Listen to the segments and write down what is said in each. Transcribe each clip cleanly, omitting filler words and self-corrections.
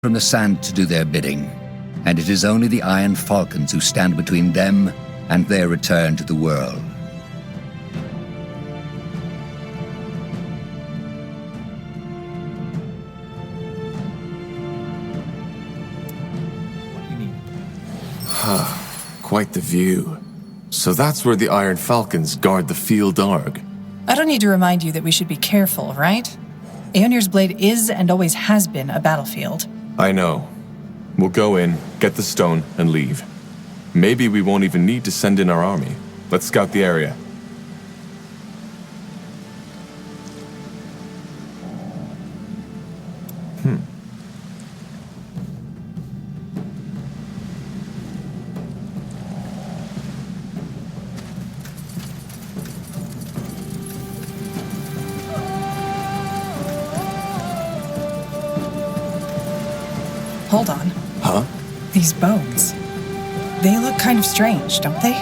from the sand to do their bidding, and it is only the Iron Falcons who stand between them and their return to the world. Quite the view. So that's where the Iron Falcons guard the Field Arg. I don't need to remind you that we should be careful, right? Aeonir's Blade is and always has been a battlefield. I know. We'll go in, get the stone, and leave. Maybe we won't even need to send in our army. Let's scout the area. Hold on. Huh? These bones. They look kind of strange, don't they?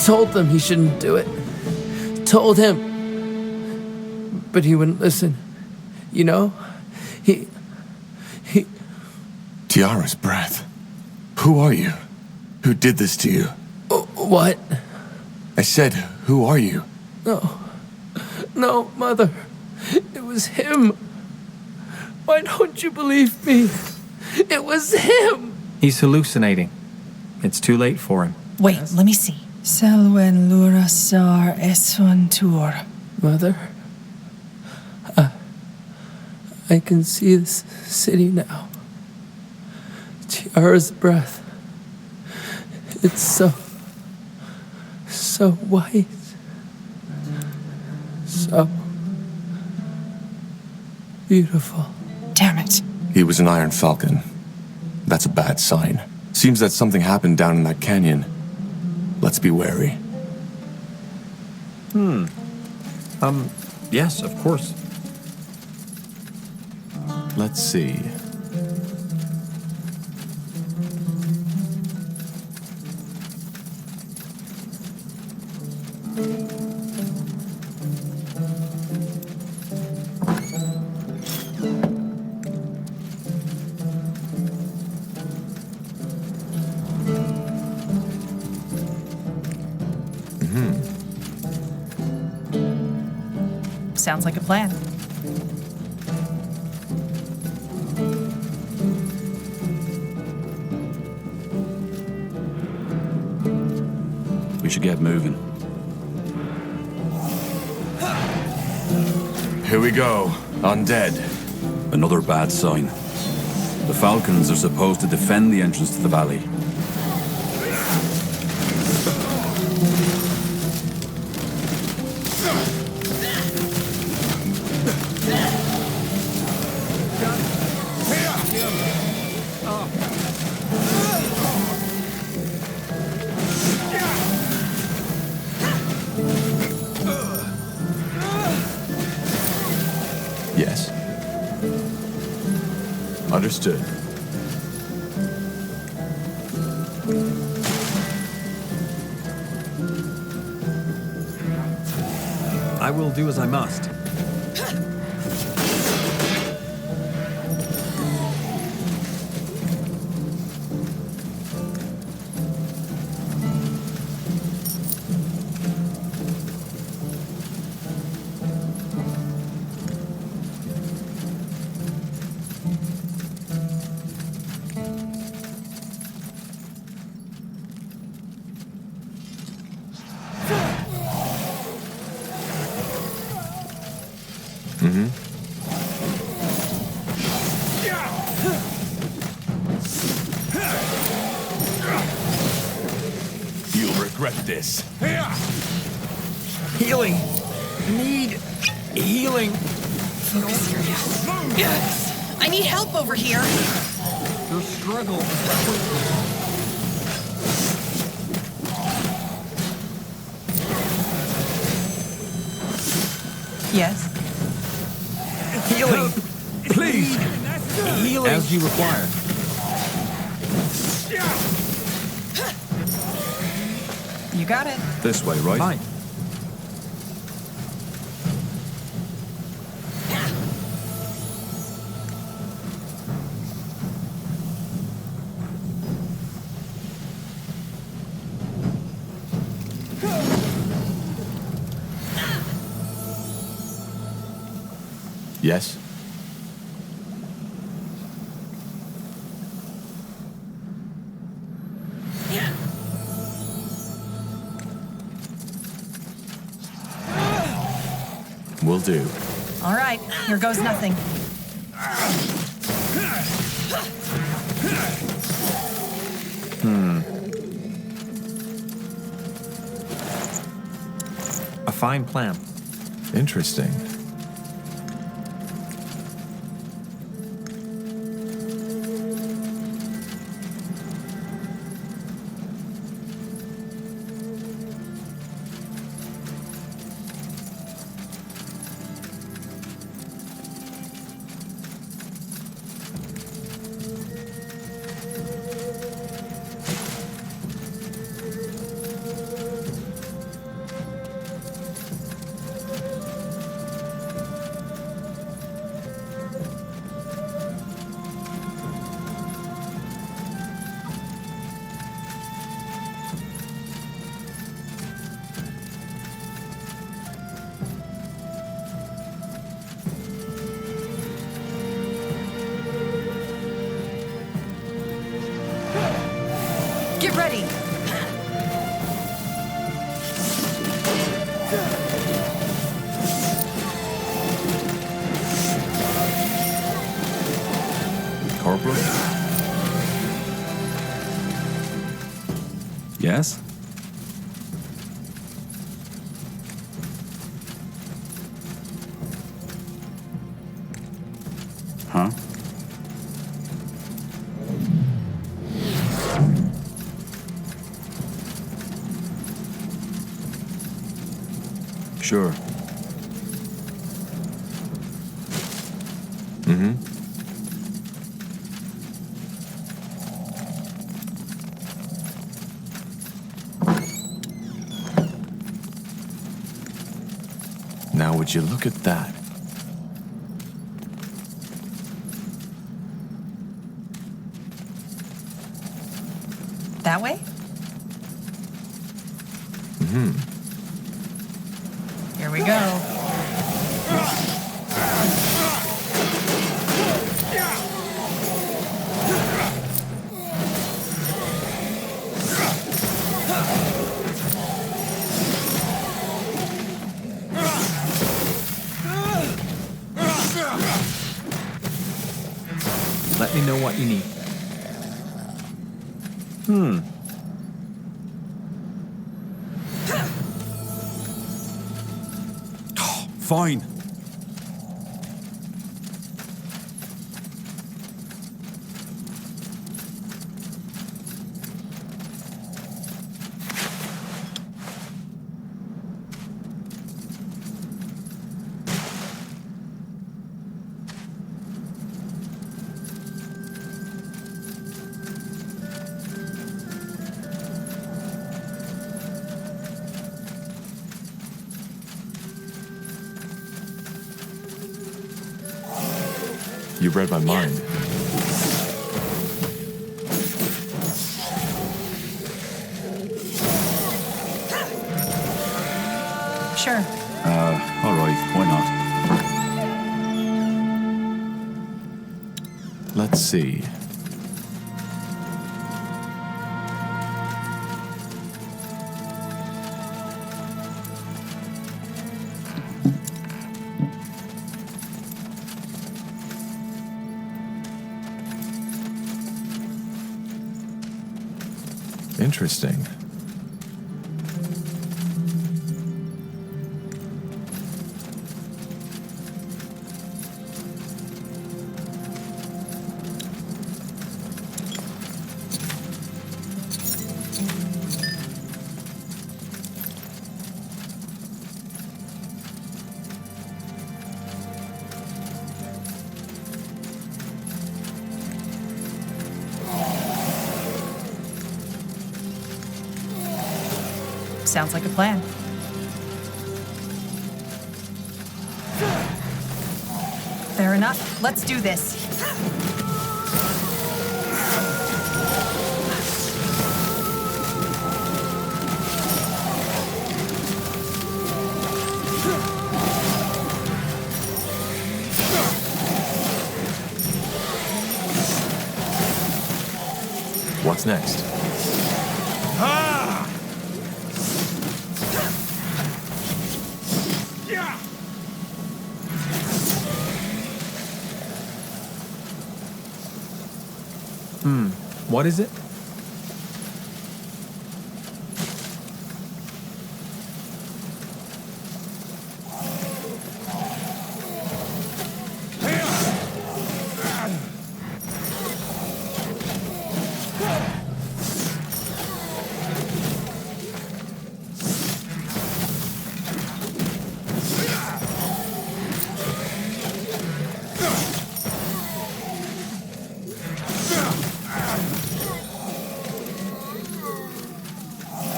Told them he shouldn't do it. Told him. But he wouldn't listen. You know? He... Tiara's breath. Who are you? Who did this to you? What? I said, who are you? No, Mother. It was him. Why don't you believe me? It was him! He's hallucinating. It's too late for him. Wait, let me see. Selwen Lurasar Eswan Tur. Mother? I can see this city now. Tiara's breath. It's so white. So beautiful. Damn it. He was an Iron Falcon. That's a bad sign. Seems that something happened down in that canyon. Let's be wary. Yes, of course. Let's see. Sounds like a plan. We should get moving. Here we go. Undead. Another bad sign. The Falcons are supposed to defend the entrance to the valley. Yes. Understood. I will do as I must. You'll regret this. Healing! Need healing! Focus here now. Yes. I need help over here. Your struggle. Yes. Healing! Please. Healing. As you require. You got it. This way, right? Fine. Yes? Will do. All right, here goes nothing. A fine plan. Interesting. Get ready. Corporal? Yes? Huh? Sure. Now would you look at that? That way? Here we go. Let me know what you need. Fine. You read my mind. Sure. All right, why not? Let's see. Interesting. Sounds like a plan. Fair enough. Let's do this. What's next? What is it?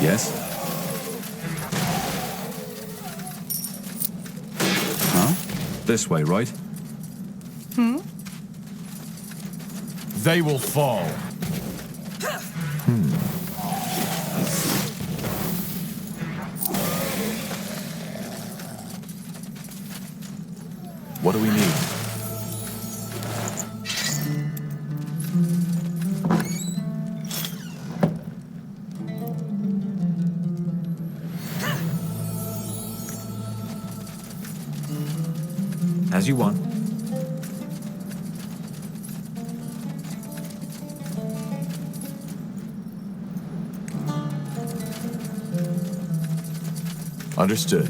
Yes? Huh? This way, right? They will fall. What do we need? As you want. Understood.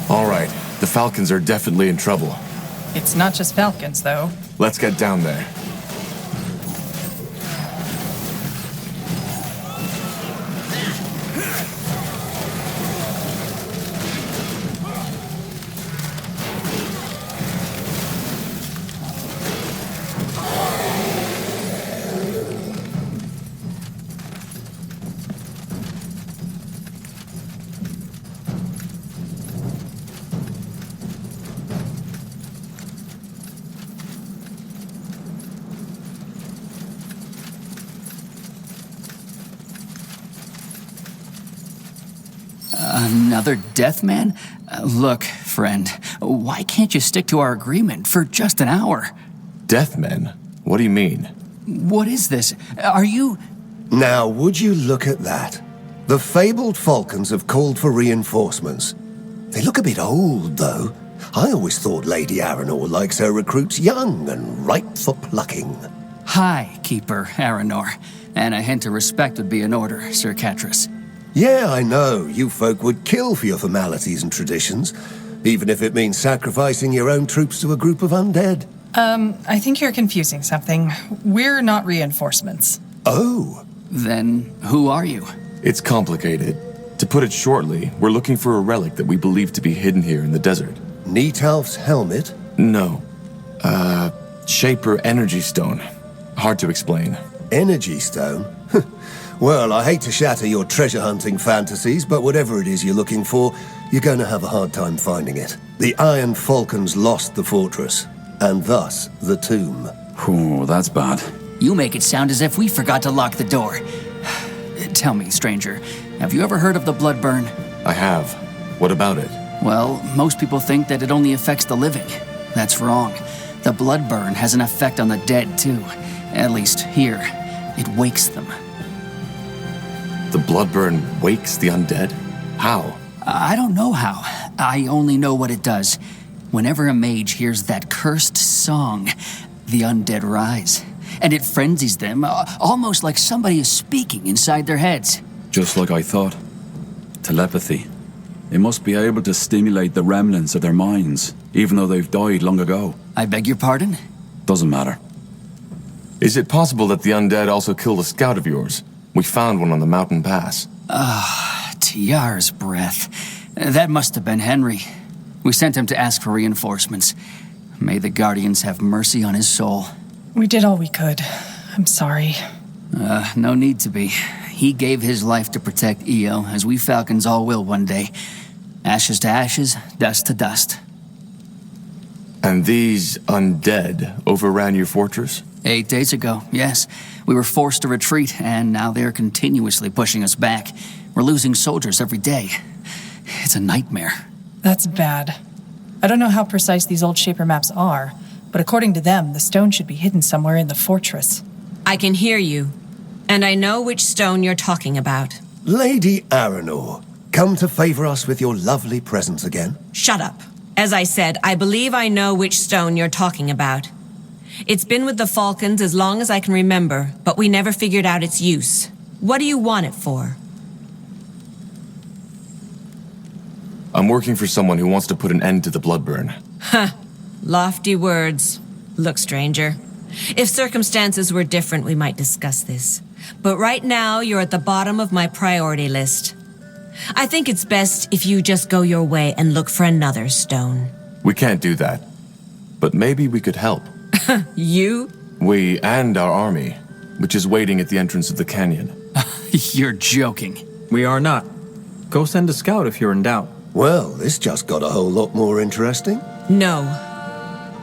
All right, the Falcons are definitely in trouble. It's not just falcons, though. Let's get down there. Another death man? Look, friend, why can't you stick to our agreement for just an hour? Deathmen? What do you mean? What is this? Are you... Now, would you look at that? The fabled falcons have called for reinforcements. They look a bit old, though. I always thought Lady Aranor likes her recruits young and ripe for plucking. Hi, Keeper Aranor. And a hint of respect would be in order, Sir Catras. Yeah, I know. You folk would kill for your formalities and traditions, even if it means sacrificing your own troops to a group of undead. I think you're confusing something. We're not reinforcements. Oh. Then who are you? It's complicated. To put it shortly, we're looking for a relic that we believe to be hidden here in the desert. Neatalf's helmet? No. Shaper energy stone. Hard to explain. Energy stone? Well, I hate to shatter your treasure hunting fantasies, but whatever it is you're looking for, you're going to have a hard time finding it. The Iron Falcons lost the fortress, and thus the tomb. Oh, that's bad. You make it sound as if we forgot to lock the door. Tell me, stranger, have you ever heard of the Bloodburn? I have. What about it? Well, most people think that it only affects the living. That's wrong. The Bloodburn has an effect on the dead, too. At least here. It wakes them. The Bloodburn wakes the undead? How? I don't know how. I only know what it does. Whenever a mage hears that cursed song, the undead rise. And it frenzies them, almost like somebody is speaking inside their heads. Just like I thought. Telepathy. They must be able to stimulate the remnants of their minds, even though they've died long ago. I beg your pardon? Doesn't matter. Is it possible that the undead also killed a scout of yours? We found one on the mountain pass. Yar's breath. That must have been Henry. We sent him to ask for reinforcements. May the Guardians have mercy on his soul. We did all we could. I'm sorry. No need to be. He gave his life to protect Io, as we Falcons all will one day. Ashes to ashes, dust to dust. And these undead overran your fortress? 8 days ago, yes. We were forced to retreat, and now they're continuously pushing us back. We're losing soldiers every day. It's a nightmare. That's bad. I don't know how precise these old Shaper maps are, but according to them, the stone should be hidden somewhere in the fortress. I can hear you, and I know which stone you're talking about. Lady Aranor, come to favor us with your lovely presence again? Shut up. As I said, I believe I know which stone you're talking about. It's been with the Falcons as long as I can remember, but we never figured out its use. What do you want it for? I'm working for someone who wants to put an end to the Bloodburn. Lofty words. Look, stranger. If circumstances were different, we might discuss this. But right now, you're at the bottom of my priority list. I think it's best if you just go your way and look for another stone. We can't do that. But maybe we could help. You? We and our army, which is waiting at the entrance of the canyon. You're joking. We are not. Go send a scout if you're in doubt. Well, this just got a whole lot more interesting. No.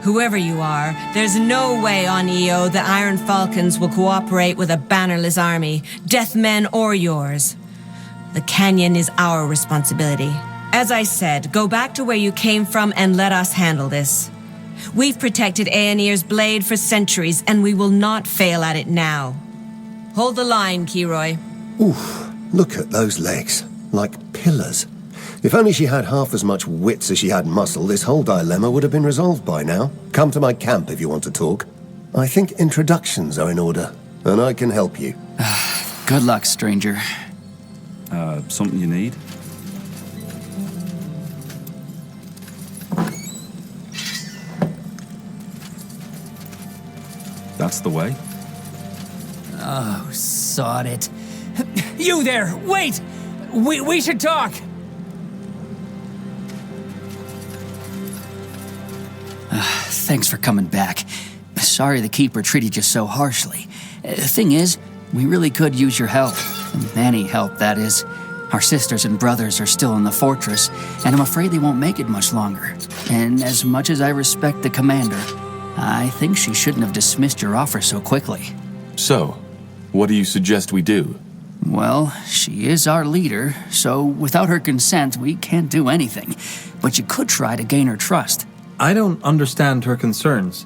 Whoever you are, there's no way on Io the Iron Falcons will cooperate with a bannerless army, deathmen or yours. The canyon is our responsibility. As I said, go back to where you came from and let us handle this. We've protected Aenir's blade for centuries, and we will not fail at it now. Hold the line, Kiroy. Oof, look at those legs. Like pillars. If only she had half as much wits as she had muscle, this whole dilemma would have been resolved by now. Come to my camp if you want to talk. I think introductions are in order, and I can help you. Good luck, stranger. Something you need? That's the way. Oh, sod it. You there! Wait! We should talk! Thanks for coming back. Sorry the Keeper treated you so harshly. Thing is, we really could use your help. Any help, that is. Our sisters and brothers are still in the fortress, and I'm afraid they won't make it much longer. And as much as I respect the commander, I think she shouldn't have dismissed your offer so quickly. So, what do you suggest we do? Well, she is our leader, so without her consent, we can't do anything. But you could try to gain her trust. I don't understand her concerns.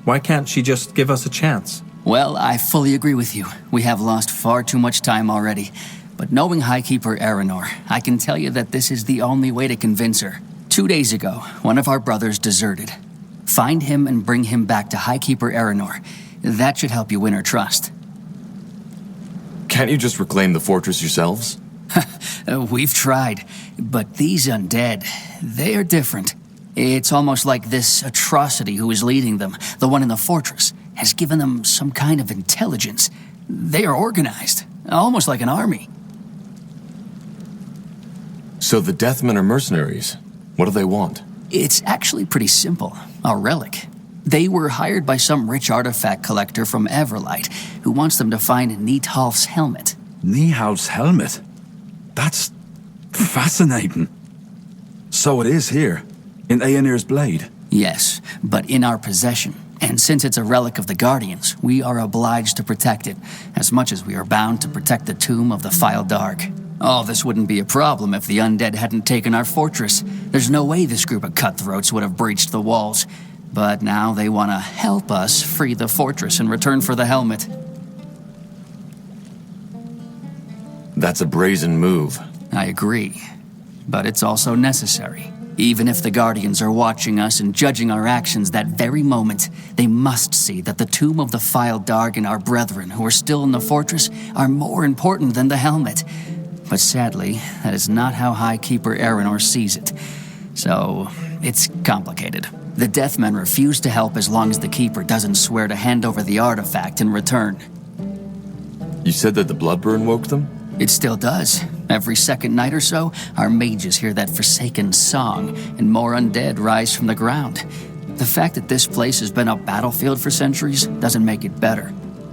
Why can't she just give us a chance? Well, I fully agree with you. We have lost far too much time already. But knowing Highkeeper Aranor, I can tell you that this is the only way to convince her. 2 days ago, one of our brothers deserted. Find him and bring him back to Highkeeper Aranor. That should help you win her trust. Can't you just reclaim the fortress yourselves? We've tried, but these undead, they are different. It's almost like this atrocity who is leading them, the one in the fortress, has given them some kind of intelligence. They are organized, almost like an army. So the Deathmen are mercenaries. What do they want? It's actually pretty simple. A relic. They were hired by some rich artifact collector from Everlight who wants them to find Neathalf's helmet. Neathalf's helmet? That's fascinating. So it is here, in Aenir's blade? Yes, but in our possession. And since it's a relic of the Guardians, we are obliged to protect it, as much as we are bound to protect the tomb of the File Dark. All this wouldn't be a problem if the undead hadn't taken our fortress. There's no way this group of cutthroats would have breached the walls. But now they want to help us free the fortress in return for the helmet. That's a brazen move. I agree. But it's also necessary. Even if the Guardians are watching us and judging our actions that very moment, they must see that the tomb of the File Dark and our brethren who are still in the fortress are more important than the helmet. But sadly, that is not how Highkeeper Aranor sees it. So, it's complicated. The Deathmen refuse to help as long as the Keeper doesn't swear to hand over the artifact in return. You said that the Bloodburn woke them? It still does. Every second night or so, our mages hear that forsaken song, and more undead rise from the ground. The fact that this place has been a battlefield for centuries doesn't make it better.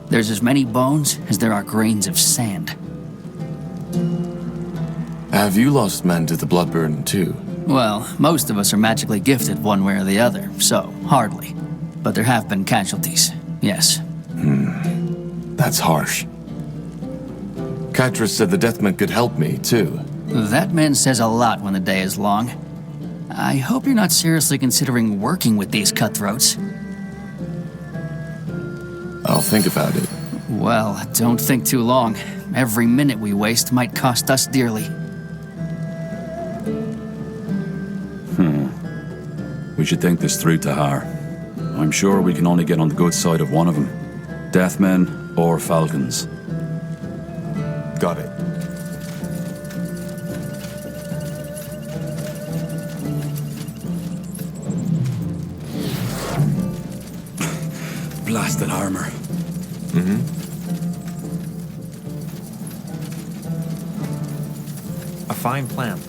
There's as many bones as there are grains of sand. Have you lost men to the Bloodburn too? Well, most of us are magically gifted one way or the other, so hardly. But there have been casualties, yes. That's harsh. Katris said the Deathmen could help me, too. That man says a lot when the day is long. I hope you're not seriously considering working with these cutthroats. I'll think about it. Well, don't think too long. Every minute we waste might cost us dearly. We should think this through, Tahar. I'm sure we can only get on the good side of one of them. Deathmen or Falcons. Got it. Blasted armor. A fine plan.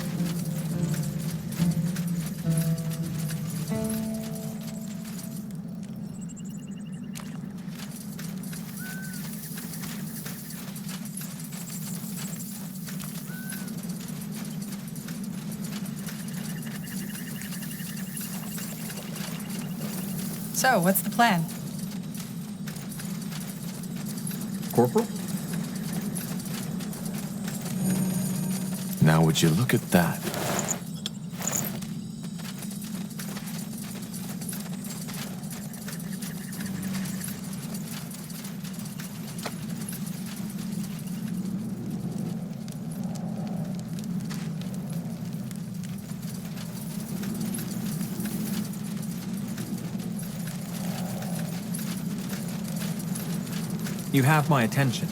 So, what's the plan? Corporal? Now would you look at that? You have my attention.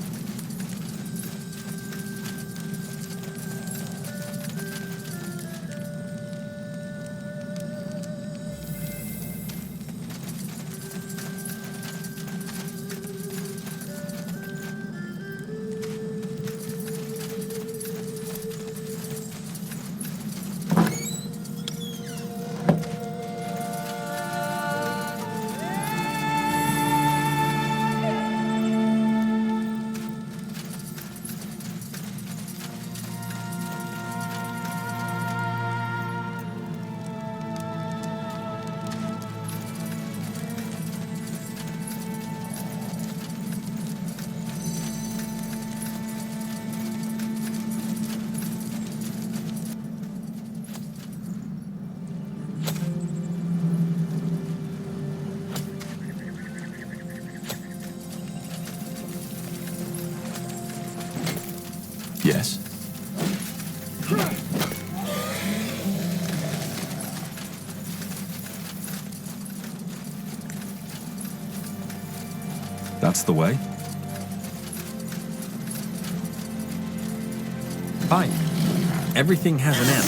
Yes? That's the way. Fine. Everything has an end.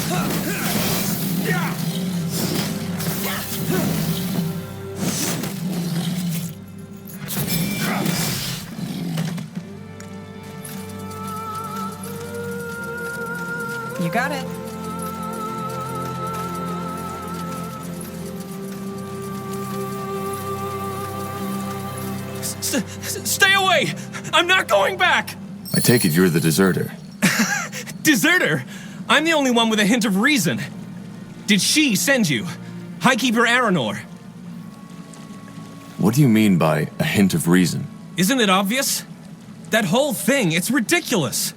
You got it. Stay away! I'm not going back! I take it you're the deserter. Deserter? I'm the only one with a hint of reason. Did she send you? Highkeeper Aranor? What do you mean by a hint of reason? Isn't it obvious? That whole thing, it's ridiculous.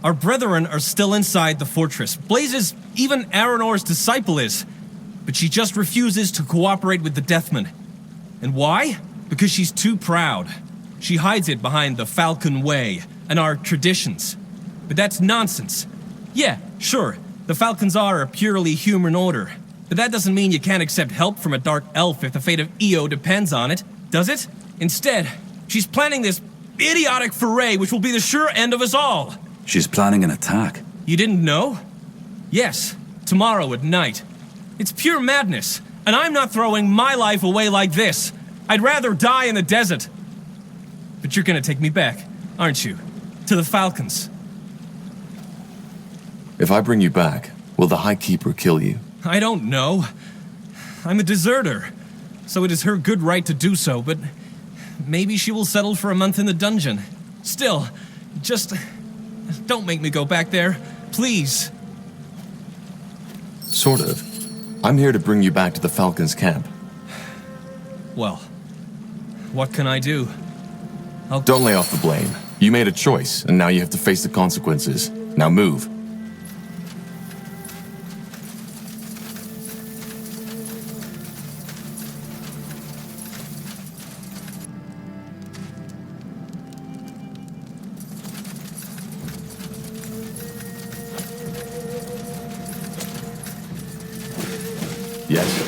Our brethren are still inside the fortress. Blaze is even Aranor's disciple is. But she just refuses to cooperate with the Deathmen. And why? Because she's too proud. She hides it behind the Falcon Way and our traditions. But that's nonsense. Yeah, sure, the Falcons are a purely human order. But that doesn't mean you can't accept help from a dark elf if the fate of Io depends on it, does it? Instead, she's planning this idiotic foray which will be the sure end of us all. She's planning an attack. You didn't know? Yes, tomorrow at night. It's pure madness, and I'm not throwing my life away like this. I'd rather die in the desert. But you're gonna take me back, aren't you? To the Falcons. If I bring you back, will the High Keeper kill you? I don't know. I'm a deserter, so it is her good right to do so, but maybe she will settle for a month in the dungeon. Still, just don't make me go back there, please. Sort of. I'm here to bring you back to the Falcon's camp. Well, what can I do? Don't lay off the blame. You made a choice, and now you have to face the consequences. Now move. Yes.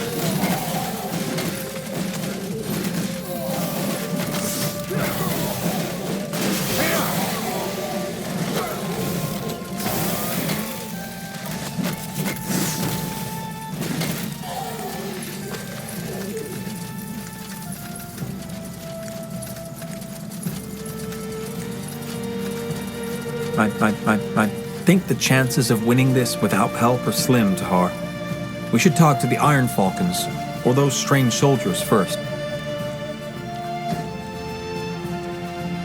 I think the chances of winning this without help are slim, Tahar. We should talk to the Iron Falcons, or those strange soldiers first.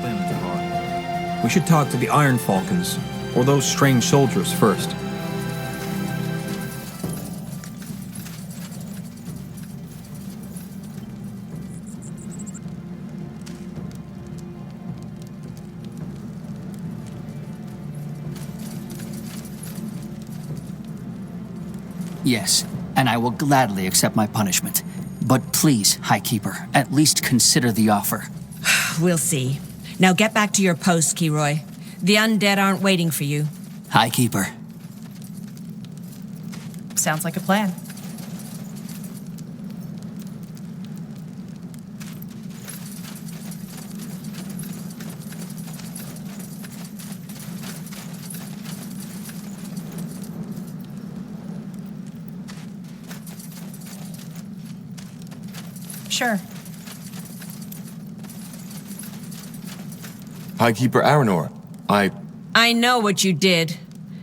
Slim, Tahar. We should talk to the Iron Falcons, or those strange soldiers first. Yes, and I will gladly accept my punishment. But please, High Keeper, at least consider the offer. We'll see. Now get back to your post, Kiroy. The undead aren't waiting for you. High Keeper. Sounds like a plan. Sure. High Keeper Aranor, I know what you did.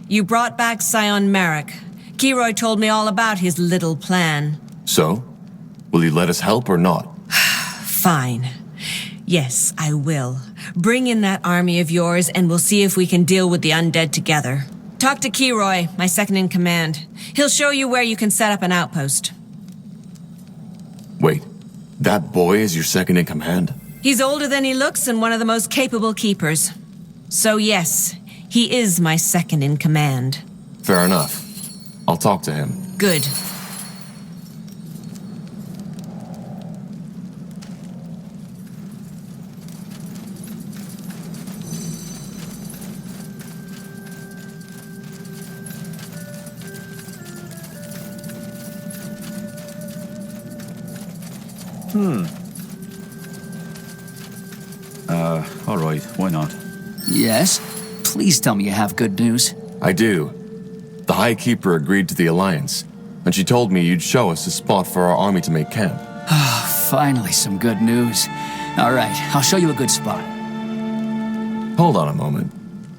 You brought back Scion Merrick. Kiroy told me all about his little plan. So? Will you let us help or not? Fine. Yes, I will. Bring in that army of yours and we'll see if we can deal with the undead together. Talk to Kiroy, my second-in-command. He'll show you where you can set up an outpost. Wait, that boy is your second-in-command? He's older than he looks and one of the most capable keepers. So yes, he is my second-in-command. Fair enough. I'll talk to him. Good. All right, why not? Yes? Please tell me you have good news. I do. The High Keeper agreed to the alliance, and she told me you'd show us a spot for our army to make camp. Finally, some good news. All right, I'll show you a good spot. Hold on a moment.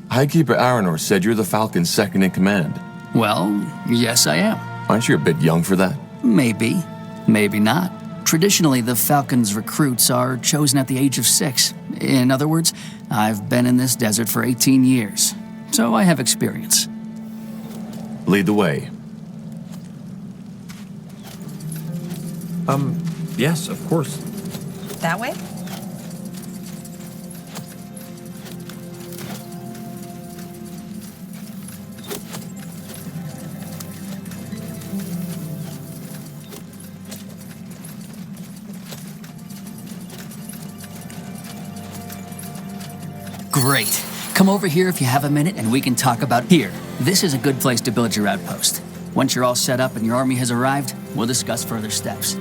High Keeper Aranor said you're the Falcon's second-in-command. Well, yes, I am. Aren't you a bit young for that? Maybe. Maybe not. Traditionally, the Falcon's recruits are chosen at the age of 6. In other words, I've been in this desert for 18 years, so I have experience. Lead the way. Yes, of course. That way? Great. Come over here if you have a minute and we can talk about here. This is a good place to build your outpost. Once you're all set up and your army has arrived, we'll discuss further steps.